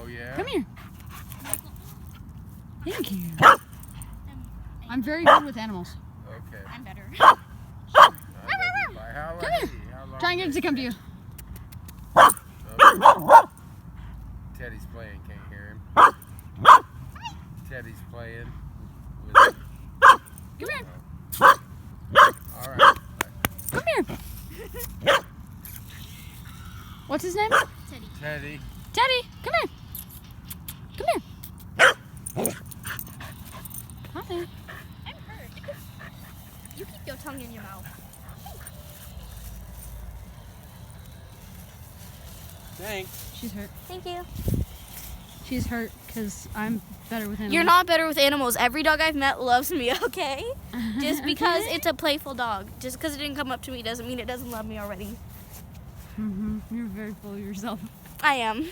yeah? Come here. Thank you. I'm very good with animals. Okay. I'm better. How Come here. long Try and get it to come to you. Teddy's playing, can't hear him. Teddy's playing. With Come here. All right. Come here. What's his name? Teddy. Teddy. Teddy, come here. Come here. Hi. I'm hurt. You keep your tongue in your mouth. Thanks. She's hurt. Thank you. She's hurt because I'm better with animals. You're not better with animals. Every dog I've met loves me, okay? Just because it's a playful dog. Just because it didn't come up to me doesn't mean it doesn't love me already. You're very full of yourself. I am.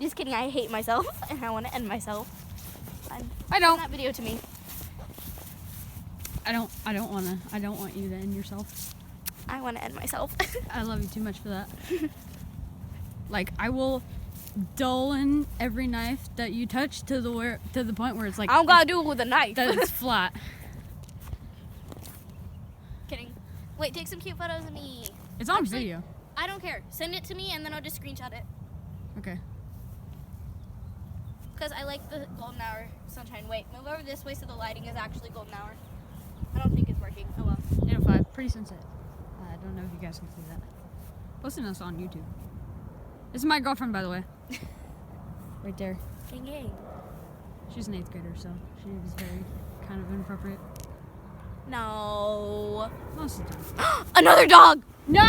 Just kidding. I hate myself and I want to end myself. I don't. That video to me. I don't want you to end yourself. I want to end myself. I love you too much for that. Like, I will dull in every knife that you touch to the point where it's like I don't gotta do it with a knife. that it's flat. Kidding. Wait, take some cute photos of me. It's on Actually- video. I don't care. Send it to me and then I'll just screenshot it. Okay. Because I like the golden hour sunshine. Wait, move over this way so the lighting is actually golden hour. I don't think it's working. Oh well. 8:05. Pretty sunset. I don't know if you guys can see that. Posting this on YouTube. This is my girlfriend, by the way. Right there. Gang gang. She's an 8th grader, so she was very kind of inappropriate. No. Most of the time. Another dog! No!